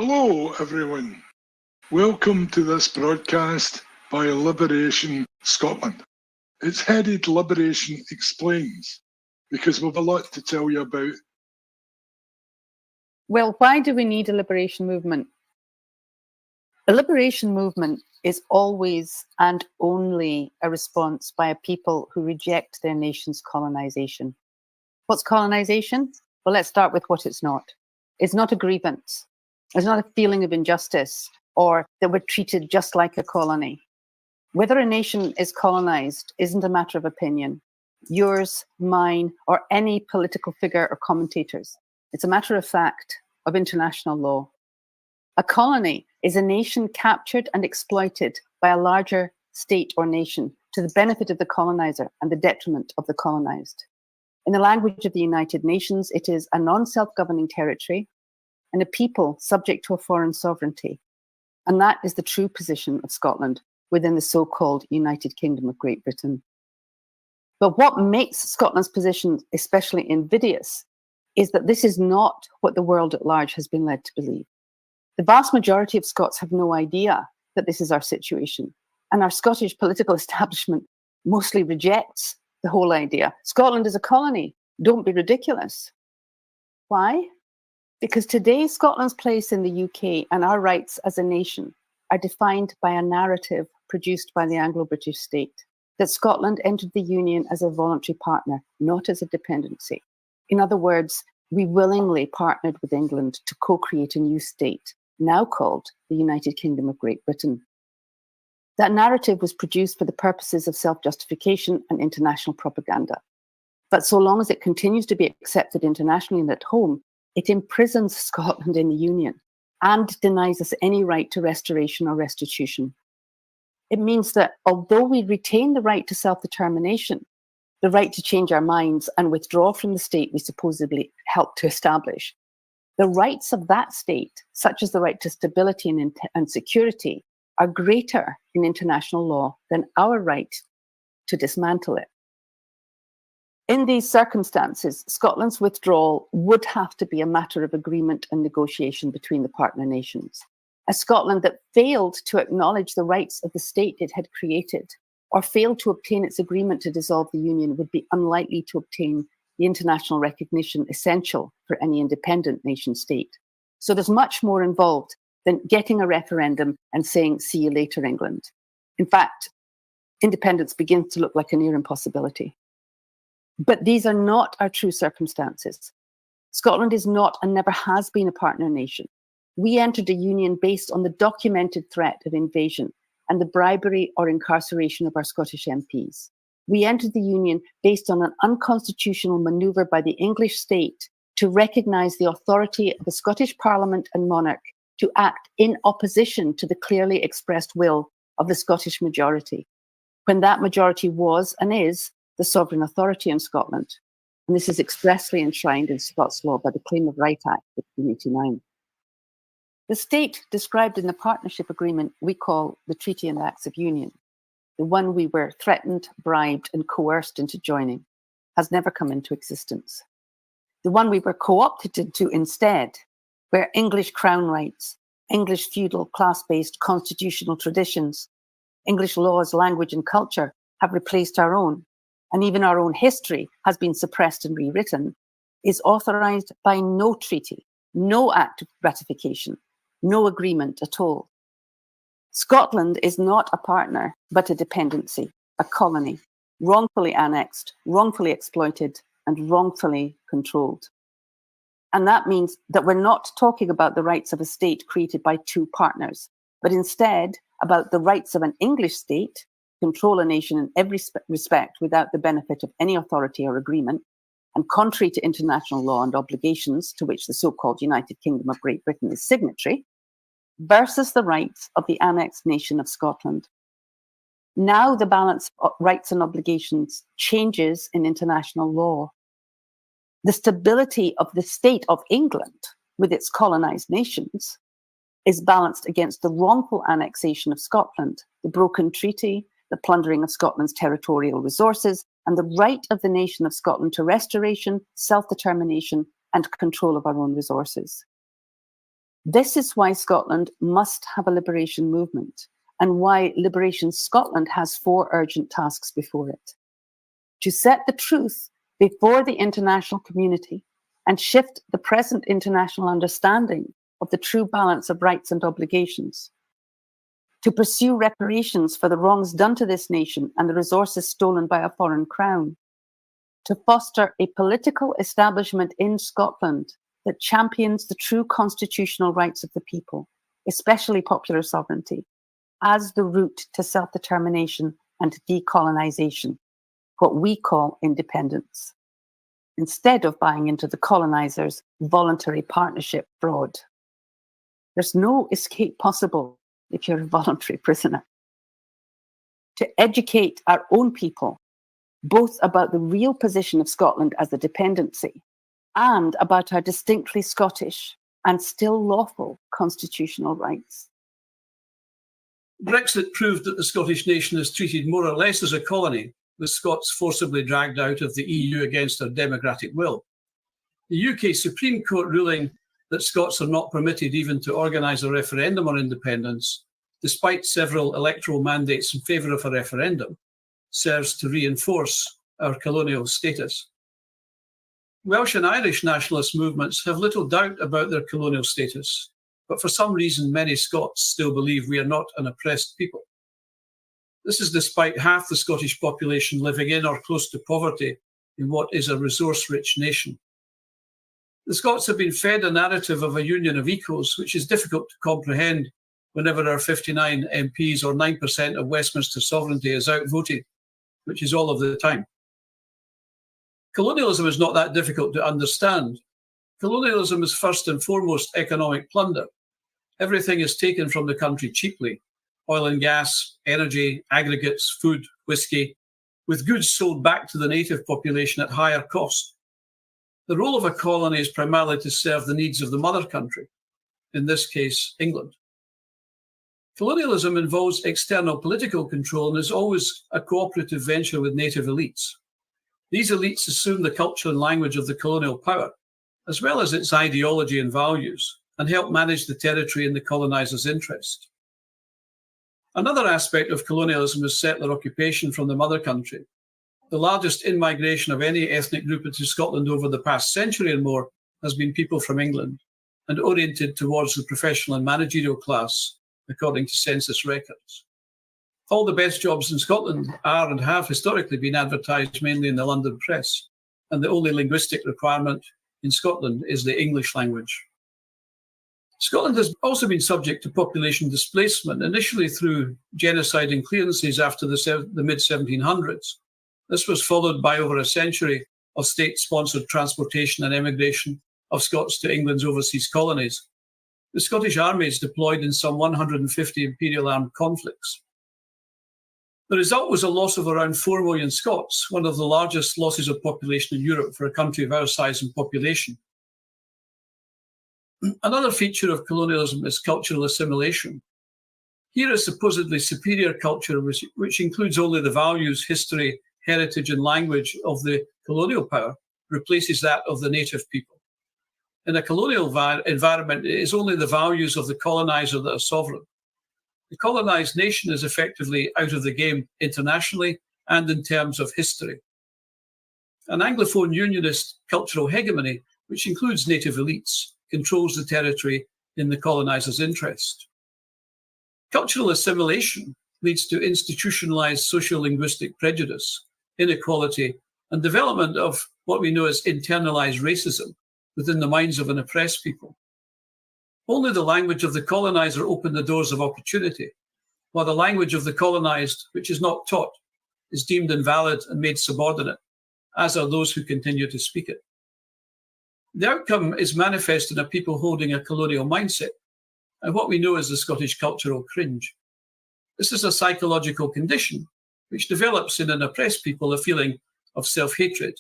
Hello, everyone. Welcome to this broadcast by Liberation Scotland. It's headed Liberation Explains because we've a lot to tell you about. Well, why do we need a liberation movement? A liberation movement is always and only a response by a people who reject their nation's colonization. What's colonization? Well, let's start with what it's not. It's not a grievance. It's not a feeling of injustice or that we're treated just like a colony. Whether a nation is colonized isn't a matter of opinion, yours, mine, or any political figure or commentators. It's a matter of fact, of international law. A colony is a nation captured and exploited by a larger state or nation to the benefit of the colonizer and the detriment of the colonized. In the language of the United Nations, it is a non-self-governing territory and a people subject to a foreign sovereignty. And that is the true position of Scotland within the so-called United Kingdom of Great Britain. But what makes Scotland's position especially invidious is that this is not what the world at large has been led to believe. The vast majority of Scots have no idea that this is our situation, and our Scottish political establishment mostly rejects the whole idea. Scotland is a colony. Don't be ridiculous. Why? Because today Scotland's place in the UK and our rights as a nation are defined by a narrative produced by the Anglo-British state, that Scotland entered the Union as a voluntary partner, not as a dependency. In other words, we willingly partnered with England to co-create a new state, now called the United Kingdom of Great Britain. That narrative was produced for the purposes of self-justification and international propaganda. But so long as it continues to be accepted internationally and at home, it imprisons Scotland in the Union and denies us any right to restoration or restitution. It means that although we retain the right to self-determination, the right to change our minds and withdraw from the state we supposedly helped to establish, the rights of that state, such as the right to stability and security, are greater in international law than our right to dismantle it. In these circumstances, Scotland's withdrawal would have to be a matter of agreement and negotiation between the partner nations. A Scotland that failed to acknowledge the rights of the state it had created or failed to obtain its agreement to dissolve the Union would be unlikely to obtain the international recognition essential for any independent nation state. So there's much more involved than getting a referendum and saying, "See you later, England." In fact, independence begins to look like a near impossibility. But these are not our true circumstances. Scotland is not and never has been a partner nation. We entered a union based on the documented threat of invasion and the bribery or incarceration of our Scottish MPs. We entered the union based on an unconstitutional manoeuvre by the English state to recognise the authority of the Scottish Parliament and monarch to act in opposition to the clearly expressed will of the Scottish majority, when that majority was and is the sovereign authority in Scotland. And this is expressly enshrined in Scots law by the Claim of Right Act of 1889. The state described in the partnership agreement we call the Treaty and Acts of Union, the one we were threatened, bribed, and coerced into joining, has never come into existence. The one we were co-opted into instead, where English crown rights, English feudal class-based constitutional traditions, English laws, language, and culture have replaced our own, and even our own history has been suppressed and rewritten, is authorised by no treaty, no act of ratification, no agreement at all. Scotland is not a partner, but a dependency, a colony, wrongfully annexed, wrongfully exploited, and wrongfully controlled. And that means that we're not talking about the rights of a state created by two partners, but instead about the rights of an English state, control a nation in every respect without the benefit of any authority or agreement, and contrary to international law and obligations to which the so-called United Kingdom of Great Britain is signatory, versus the rights of the annexed nation of Scotland. Now the balance of rights and obligations changes in international law. The stability of the state of England with its colonised nations is balanced against the wrongful annexation of Scotland, the broken treaty, the plundering of Scotland's territorial resources, and the right of the nation of Scotland to restoration, self-determination, and control of our own resources. This is why Scotland must have a liberation movement, and why Liberation Scotland has 4 urgent tasks before it. To set the truth before the international community and shift the present international understanding of the true balance of rights and obligations. To pursue reparations for the wrongs done to this nation and the resources stolen by a foreign crown. To foster a political establishment in Scotland that champions the true constitutional rights of the people, especially popular sovereignty, as the route to self-determination and decolonisation, what we call independence, instead of buying into the colonisers' voluntary partnership fraud. There's no escape possible if you're a voluntary prisoner. To educate our own people, both about the real position of Scotland as a dependency and about our distinctly Scottish and still lawful constitutional rights. Brexit proved that the Scottish nation is treated more or less as a colony, with Scots forcibly dragged out of the EU against their democratic will. The UK Supreme Court ruling that Scots are not permitted even to organise a referendum on independence, despite several electoral mandates in favour of a referendum, serves to reinforce our colonial status. Welsh and Irish nationalist movements have little doubt about their colonial status, but for some reason many Scots still believe we are not an oppressed people. This is despite half the Scottish population living in or close to poverty in what is a resource-rich nation. The Scots have been fed a narrative of a union of equals, which is difficult to comprehend whenever our 59 MPs or 9% of Westminster sovereignty is outvoted, which is all of the time. Colonialism is not that difficult to understand. Colonialism is first and foremost economic plunder. Everything is taken from the country cheaply: oil and gas, energy, aggregates, food, whiskey, with goods sold back to the native population at higher cost. The role of a colony is primarily to serve the needs of the mother country, in this case, England. Colonialism involves external political control and is always a cooperative venture with native elites. These elites assume the culture and language of the colonial power, as well as its ideology and values, and help manage the territory in the colonizer's interest. Another aspect of colonialism is settler occupation from the mother country. The largest in-migration of any ethnic group into Scotland over the past century and more has been people from England, and oriented towards the professional and managerial class, according to census records. All the best jobs in Scotland are and have historically been advertised mainly in the London press, and the only linguistic requirement in Scotland is the English language. Scotland has also been subject to population displacement, initially through genocide and clearances after the mid-1700s. This was followed by over a century of state-sponsored transportation and emigration of Scots to England's overseas colonies. The Scottish Army is deployed in some 150 imperial armed conflicts. The result was a loss of around 4 million Scots, one of the largest losses of population in Europe for a country of our size and population. Another feature of colonialism is cultural assimilation. Here, a supposedly superior culture, which includes only the values, history, heritage, and language of the colonial power, replaces that of the native people. In a colonial environment, it is only the values of the colonizer that are sovereign. The colonized nation is effectively out of the game internationally and in terms of history. An Anglophone unionist cultural hegemony, which includes native elites, controls the territory in the colonizer's interest. Cultural assimilation leads to institutionalized socio-linguistic prejudice, inequality, and development of what we know as internalized racism within the minds of an oppressed people. Only the language of the colonizer opened the doors of opportunity, while the language of the colonized, which is not taught, is deemed invalid and made subordinate, as are those who continue to speak it. The outcome is manifest in a people holding a colonial mindset, and what we know as the Scottish cultural cringe. This is a psychological condition which develops in an oppressed people a feeling of self-hatred,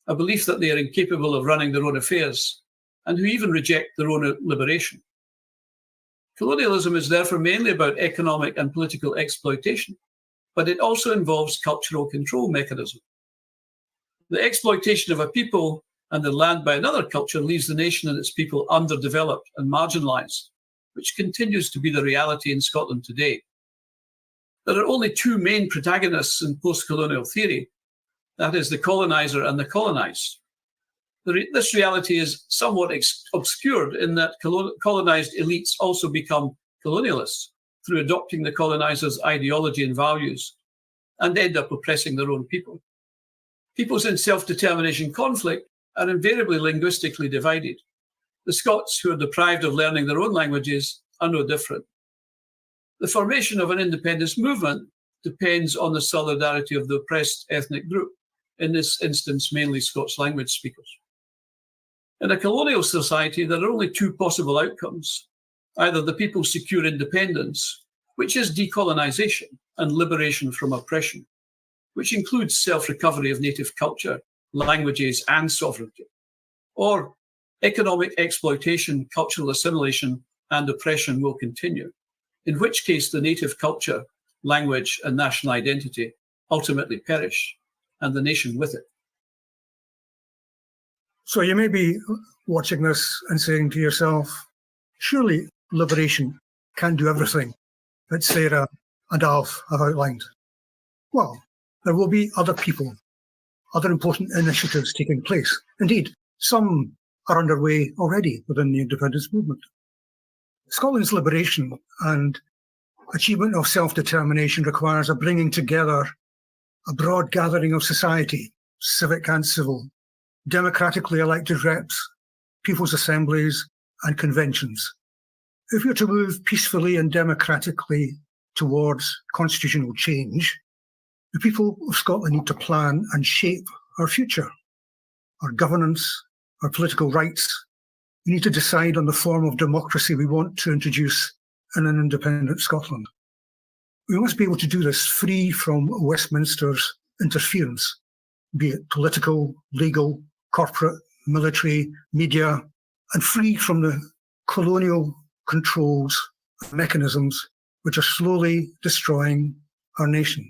a belief that they are incapable of running their own affairs, and who even reject their own liberation. Colonialism is therefore mainly about economic and political exploitation, but it also involves cultural control mechanisms. The exploitation of a people and the land by another culture leaves the nation and its people underdeveloped and marginalised, which continues to be the reality in Scotland today. There are only two main protagonists in post-colonial theory, that is, the coloniser and the colonised. This reality is somewhat obscured in that colonised elites also become colonialists through adopting the coloniser's ideology and values and end up oppressing their own people. Peoples in self-determination conflict are invariably linguistically divided. The Scots, who are deprived of learning their own languages, are no different. The formation of an independence movement depends on the solidarity of the oppressed ethnic group, in this instance mainly Scots language speakers. In a colonial society, there are only two possible outcomes. Either the people secure independence, which is decolonisation and liberation from oppression, which includes self-recovery of native culture, languages and sovereignty, or economic exploitation, cultural assimilation and oppression will continue, in which case the native culture, language and national identity ultimately perish, and the nation with it. So you may be watching this and saying to yourself, surely liberation can do everything that Sara and Alf have outlined. Well, there will be other people, other important initiatives taking place. Indeed, some are underway already within the independence movement. Scotland's liberation and achievement of self-determination requires a bringing together a broad gathering of society, civic and civil, democratically elected reps, people's assemblies and conventions. If you're to move peacefully and democratically towards constitutional change, the people of Scotland need to plan and shape our future, our governance, our political rights. We need to decide on the form of democracy we want to introduce in an independent Scotland. We must be able to do this free from Westminster's interference, be it political, legal, corporate, military, media, and free from the colonial controls and mechanisms which are slowly destroying our nation.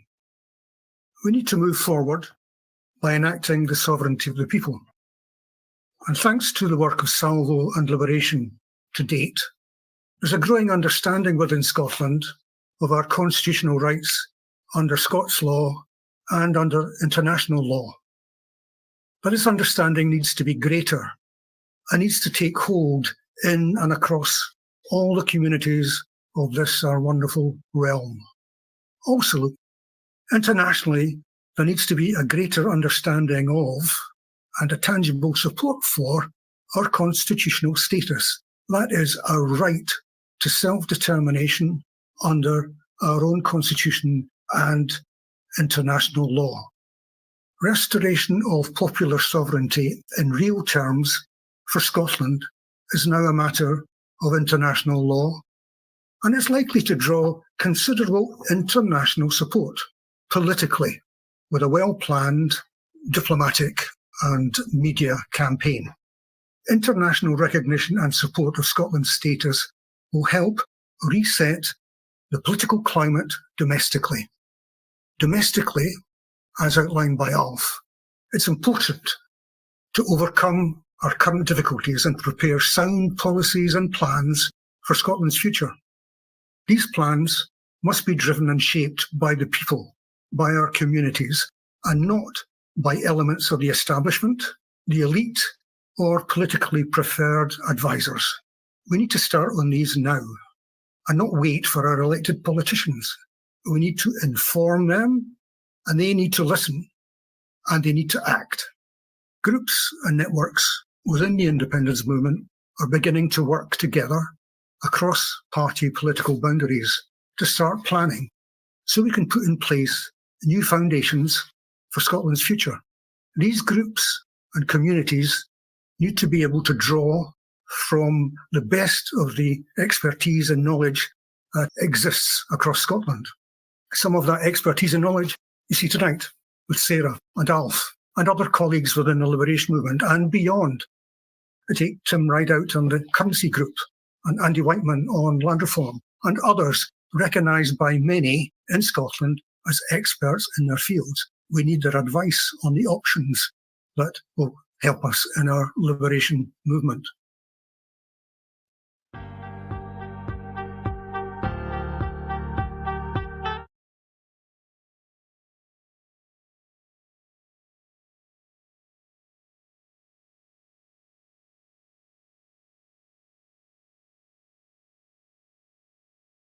We need to move forward by enacting the sovereignty of the people. And thanks to the work of Salvo and Liberation to date, there's a growing understanding within Scotland of our constitutional rights under Scots law and under international law. But this understanding needs to be greater and needs to take hold in and across all the communities of this our wonderful realm. Also, internationally, there needs to be a greater understanding of and a tangible support for our constitutional status. That is our right to self-determination under our own constitution and international law. Restoration of popular sovereignty in real terms for Scotland is now a matter of international law, and it's likely to draw considerable international support politically with a well-planned diplomatic and media campaign. International recognition and support of Scotland's status will help reset the political climate domestically. Domestically, as outlined by Alf, it's important to overcome our current difficulties and prepare sound policies and plans for Scotland's future. These plans must be driven and shaped by the people, by our communities, and not by elements of the establishment, the elite, or politically preferred advisors. We need to start on these now and not wait for our elected politicians. We need to inform them, and they need to listen, and they need to act. Groups and networks within the independence movement are beginning to work together across party political boundaries to start planning so we can put in place new foundations for Scotland's future. These groups and communities need to be able to draw from the best of the expertise and knowledge that exists across Scotland. Some of that expertise and knowledge you see tonight with Sara and Alf and other colleagues within the Liberation Movement and beyond. I take Tim Rideout on the Currency Group and Andy Whiteman on land reform and others recognised by many in Scotland as experts in their fields. We need their advice on the options that will help us in our liberation movement.